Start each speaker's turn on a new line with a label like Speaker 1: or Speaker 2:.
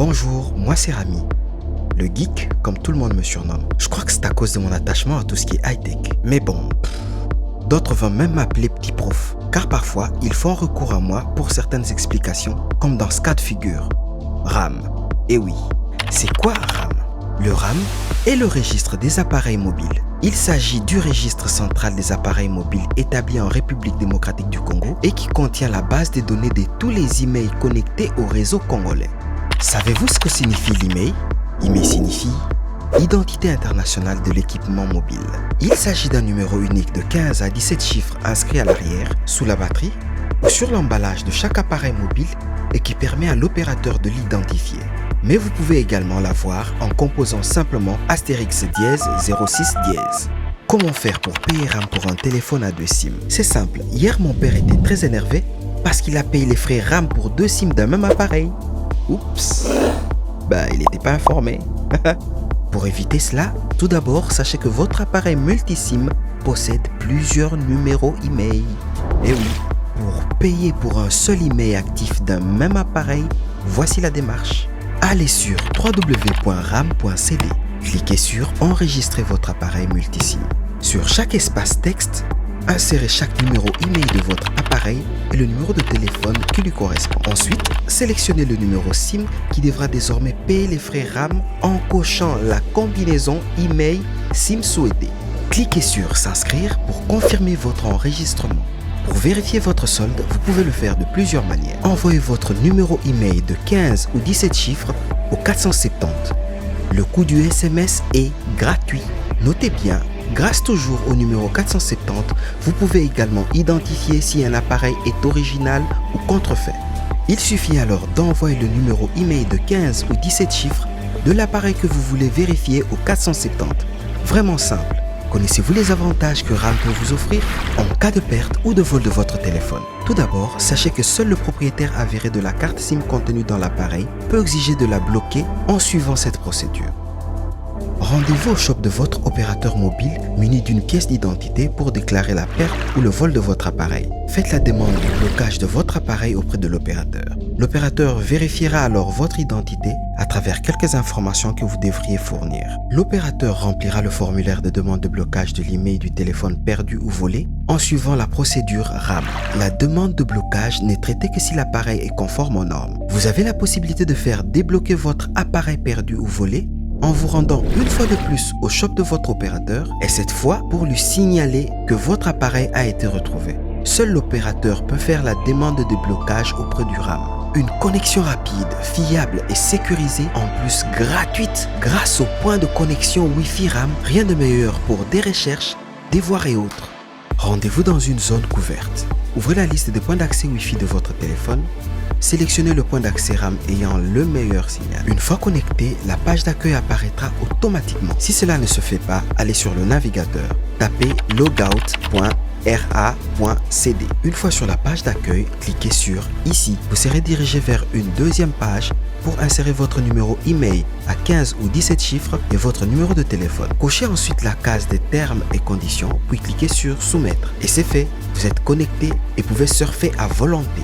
Speaker 1: Bonjour, moi c'est Rami, le geek comme tout le monde me surnomme. Je crois que c'est à cause de mon attachement à tout ce qui est high-tech. Mais bon, d'autres vont même m'appeler petit prof, car parfois ils font recours à moi pour certaines explications, comme dans ce cas de figure. RAM. Et oui, c'est quoi RAM? Le RAM est le registre des appareils mobiles. Il s'agit du registre central des appareils mobiles établi en République démocratique du Congo et qui contient la base des données de tous les emails connectés au réseau congolais. Savez-vous ce que signifie l'email? Email signifie Identité internationale de l'équipement mobile. Il s'agit d'un numéro unique de 15 à 17 chiffres inscrits à l'arrière, sous la batterie ou sur l'emballage de chaque appareil mobile et qui permet à l'opérateur de l'identifier. Mais vous pouvez également l'avoir en composant simplement astérisque dièse 06 dièse. Comment faire pour payer RAM pour un téléphone à 2 SIM? C'est simple, hier mon père était très énervé parce qu'il a payé les frais RAM pour 2 SIM d'un même appareil. Oups, il n'était pas informé. Pour éviter cela, tout d'abord, sachez que votre appareil multisim possède plusieurs numéros email. Et oui, pour payer pour un seul email actif d'un même appareil, voici la démarche. Allez sur www.ram.cd. Cliquez sur Enregistrer votre appareil multisim. Sur chaque espace texte, insérez chaque numéro email de votre appareil et le numéro de téléphone qui lui correspond. Ensuite, sélectionnez le numéro SIM qui devra désormais payer les frais RAM en cochant la combinaison email SIM souhaitée. Cliquez sur S'inscrire pour confirmer votre enregistrement. Pour vérifier votre solde, vous pouvez le faire de plusieurs manières. Envoyez votre numéro email de 15 ou 17 chiffres au 470. Le coût du SMS est gratuit. Notez bien, grâce toujours au numéro 470, vous pouvez également identifier si un appareil est original ou contrefait. Il suffit alors d'envoyer le numéro email de 15 ou 17 chiffres de l'appareil que vous voulez vérifier au 470. Vraiment simple. Connaissez-vous les avantages que RAM peut vous offrir en cas de perte ou de vol de votre téléphone? Tout d'abord, sachez que seul le propriétaire avéré de la carte SIM contenue dans l'appareil peut exiger de la bloquer en suivant cette procédure. Rendez-vous au shop de votre opérateur mobile muni d'une pièce d'identité pour déclarer la perte ou le vol de votre appareil. Faites la demande de blocage de votre appareil auprès de l'opérateur. L'opérateur vérifiera alors votre identité à travers quelques informations que vous devriez fournir. L'opérateur remplira le formulaire de demande de blocage de l'email du téléphone perdu ou volé en suivant la procédure RAM. La demande de blocage n'est traitée que si l'appareil est conforme aux normes. Vous avez la possibilité de faire débloquer votre appareil perdu ou volé en vous rendant une fois de plus au shop de votre opérateur et cette fois pour lui signaler que votre appareil a été retrouvé. Seul l'opérateur peut faire la demande de déblocage auprès du RAM. Une connexion rapide, fiable et sécurisée, en plus gratuite grâce au point de connexion Wi-Fi RAM, rien de meilleur pour des recherches, des voies et autres. Rendez-vous dans une zone couverte. Ouvrez la liste des points d'accès Wi-Fi de votre téléphone. Sélectionnez le point d'accès RAM ayant le meilleur signal. Une fois connecté, la page d'accueil apparaîtra automatiquement. Si cela ne se fait pas, allez sur le navigateur. Tapez logout.ra.cd. Une fois sur la page d'accueil, cliquez sur Ici. Vous serez dirigé vers une deuxième page pour insérer votre numéro email à 15 ou 17 chiffres et votre numéro de téléphone. Cochez ensuite la case des termes et conditions, puis cliquez sur Soumettre. Et c'est fait, vous êtes connecté et pouvez surfer à volonté.